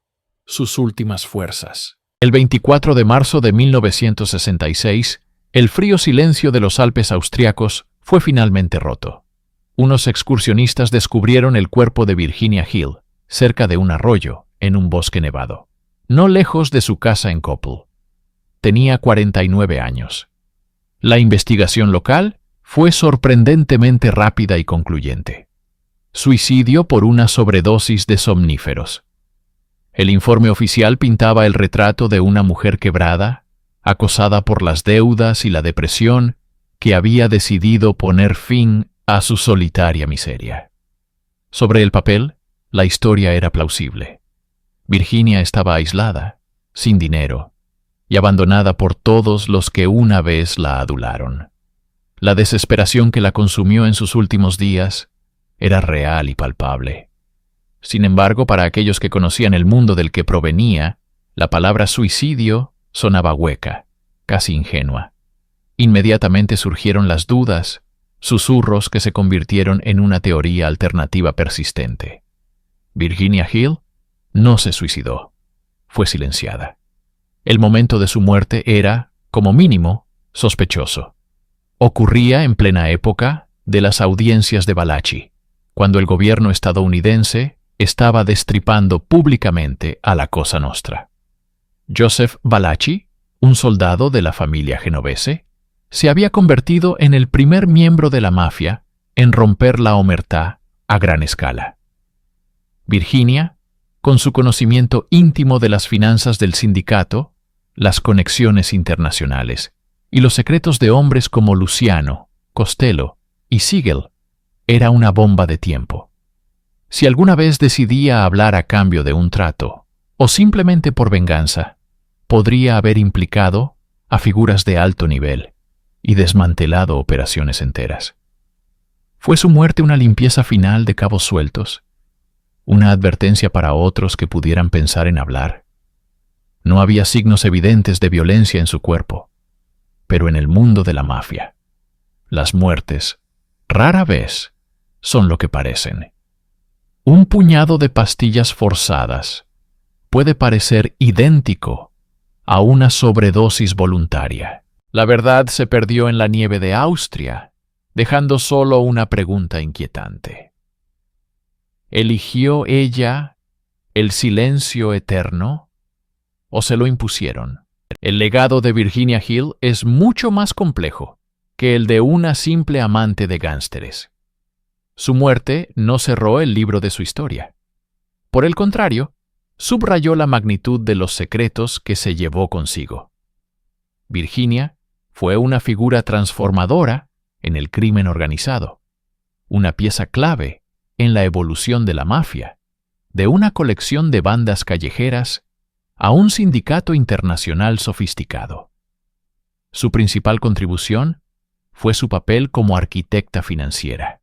sus últimas fuerzas. El 24 de marzo de 1966, el frío silencio de los Alpes austriacos fue finalmente roto. Unos excursionistas descubrieron el cuerpo de Virginia Hill, cerca de un arroyo, en un bosque nevado, no lejos de su casa en Koppel. Tenía 49 años. La investigación local fue sorprendentemente rápida y concluyente. Suicidio por una sobredosis de somníferos. El informe oficial pintaba el retrato de una mujer quebrada, acosada por las deudas y la depresión, que había decidido poner fin a su solitaria miseria. Sobre el papel, la historia era plausible. Virginia estaba aislada, sin dinero, y abandonada por todos los que una vez la adularon. La desesperación que la consumió en sus últimos días era real y palpable. Sin embargo, para aquellos que conocían el mundo del que provenía, la palabra suicidio sonaba hueca, casi ingenua. Inmediatamente surgieron las dudas, susurros que se convirtieron en una teoría alternativa persistente. Virginia Hill no se suicidó, fue silenciada. El momento de su muerte era, como mínimo, sospechoso. Ocurría en plena época de las audiencias de Valachi, cuando el gobierno estadounidense estaba destripando públicamente a la Cosa Nostra. Joseph Valachi, un soldado de la familia genovese, se había convertido en el primer miembro de la mafia en romper la omertá a gran escala. Virginia, con su conocimiento íntimo de las finanzas del sindicato, las conexiones internacionales y los secretos de hombres como Luciano, Costello y Siegel era una bomba de tiempo. Si alguna vez decidía hablar a cambio de un trato, o simplemente por venganza, podría haber implicado a figuras de alto nivel y desmantelado operaciones enteras. ¿Fue su muerte una limpieza final de cabos sueltos? ¿Una advertencia para otros que pudieran pensar en hablar? No había signos evidentes de violencia en su cuerpo, pero en el mundo de la mafia, las muertes, rara vez, son lo que parecen. Un puñado de pastillas forzadas puede parecer idéntico a una sobredosis voluntaria. La verdad se perdió en la nieve de Austria, dejando solo una pregunta inquietante. ¿Eligió ella el silencio eterno o se lo impusieron? El legado de Virginia Hill es mucho más complejo que el de una simple amante de gánsteres. Su muerte no cerró el libro de su historia. Por el contrario, subrayó la magnitud de los secretos que se llevó consigo. Virginia fue una figura transformadora en el crimen organizado, una pieza clave en la evolución de la mafia, de una colección de bandas callejeras a un sindicato internacional sofisticado. Su principal contribución fue su papel como arquitecta financiera.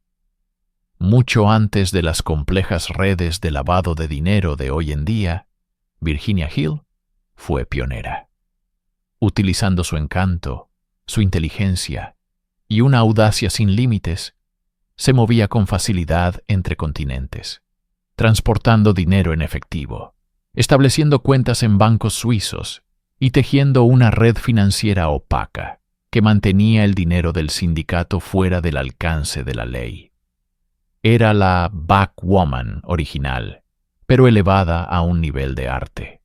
Mucho antes de las complejas redes de lavado de dinero de hoy en día, Virginia Hill fue pionera. Utilizando su encanto, su inteligencia y una audacia sin límites, se movía con facilidad entre continentes, transportando dinero en efectivo, estableciendo cuentas en bancos suizos y tejiendo una red financiera opaca que mantenía el dinero del sindicato fuera del alcance de la ley. Era la Backwoman original, pero elevada a un nivel de arte.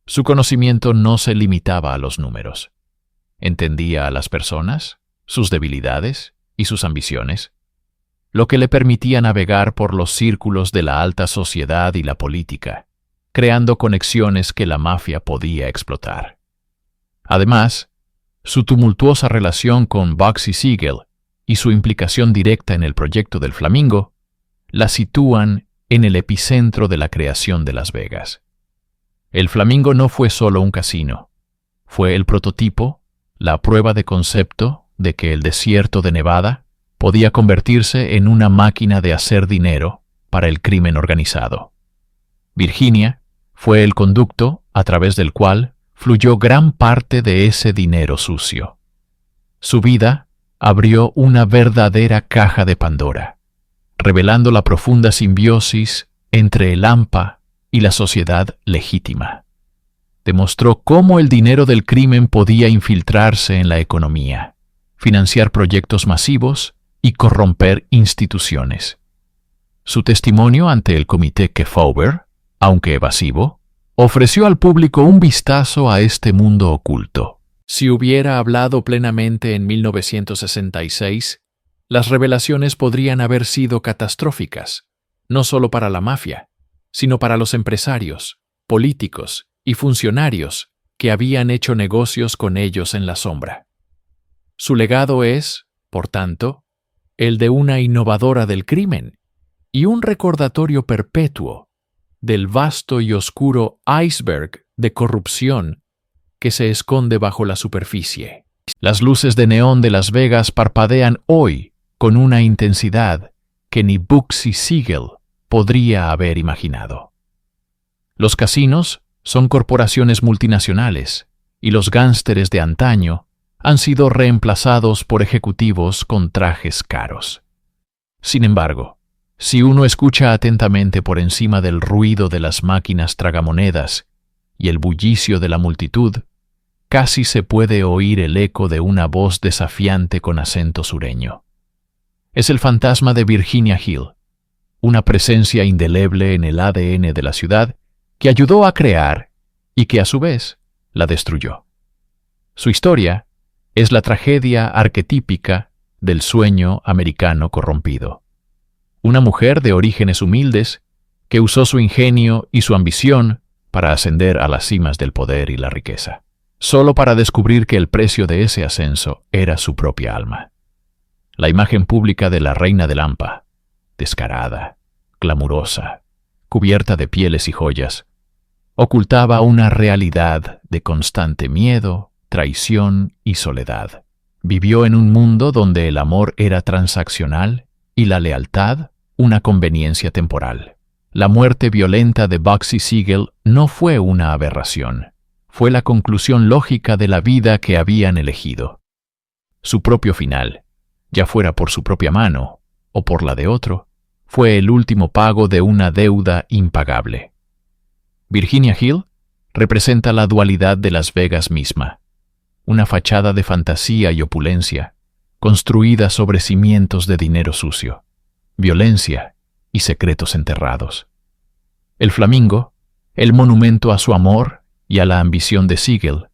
Su conocimiento no se limitaba a los números. Entendía a las personas, sus debilidades y sus ambiciones, lo que le permitía navegar por los círculos de la alta sociedad y la política, creando conexiones que la mafia podía explotar. Además, su tumultuosa relación con Bugsy Siegel y su implicación directa en el proyecto del Flamingo la sitúan en el epicentro de la creación de Las Vegas. El Flamingo no fue solo un casino, fue el prototipo, la prueba de concepto de que el desierto de Nevada podía convertirse en una máquina de hacer dinero para el crimen organizado. Virginia fue el conducto a través del cual fluyó gran parte de ese dinero sucio. Su vida abrió una verdadera caja de Pandora, revelando la profunda simbiosis entre el AMPA y la sociedad legítima. Demostró cómo el dinero del crimen podía infiltrarse en la economía, financiar proyectos masivos y corromper instituciones. Su testimonio ante el comité Kefauver, aunque evasivo, ofreció al público un vistazo a este mundo oculto. Si hubiera hablado plenamente en 1966, las revelaciones podrían haber sido catastróficas, no solo para la mafia, sino para los empresarios, políticos y funcionarios que habían hecho negocios con ellos en la sombra. Su legado es, por tanto, el de una innovadora del crimen y un recordatorio perpetuo del vasto y oscuro iceberg de corrupción que se esconde bajo la superficie. Las luces de neón de Las Vegas parpadean hoy con una intensidad que ni Bugsy Siegel podría haber imaginado. Los casinos son corporaciones multinacionales y los gánsteres de antaño han sido reemplazados por ejecutivos con trajes caros. Sin embargo, si uno escucha atentamente por encima del ruido de las máquinas tragamonedas y el bullicio de la multitud, casi se puede oír el eco de una voz desafiante con acento sureño. Es el fantasma de Virginia Hill, una presencia indeleble en el ADN de la ciudad que ayudó a crear y que a su vez la destruyó. Su historia es la tragedia arquetípica del sueño americano corrompido. Una mujer de orígenes humildes que usó su ingenio y su ambición para ascender a las cimas del poder y la riqueza. solo para descubrir que el precio de ese ascenso era su propia alma. La imagen pública de la reina de Lampa, descarada, glamurosa, cubierta de pieles y joyas, ocultaba una realidad de constante miedo, traición y soledad. Vivió en un mundo donde el amor era transaccional y la lealtad una conveniencia temporal. La muerte violenta de Bugsy Siegel no fue una aberración, fue la conclusión lógica de la vida que habían elegido. Su propio final, ya fuera por su propia mano o por la de otro, fue el último pago de una deuda impagable. Virginia Hill representa la dualidad de Las Vegas misma, una fachada de fantasía y opulencia, construida sobre cimientos de dinero sucio, violencia y secretos enterrados. El Flamingo, el monumento a su amor y a la ambición de Siegel,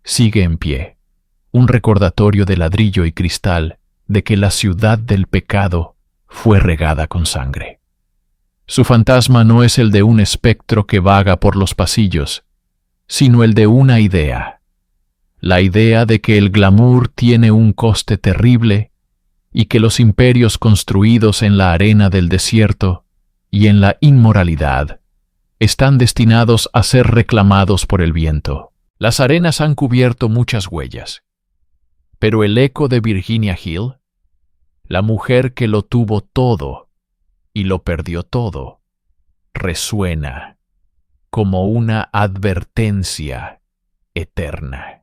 sigue en pie, un recordatorio de ladrillo y cristal de que la ciudad del pecado fue regada con sangre. Su fantasma no es el de un espectro que vaga por los pasillos, sino el de una idea, la idea de que el glamour tiene un coste terrible y que los imperios construidos en la arena del desierto y en la inmoralidad están destinados a ser reclamados por el viento. Las arenas han cubierto muchas huellas, pero el eco de Virginia Hill, la mujer que lo tuvo todo y lo perdió todo, resuena como una advertencia eterna.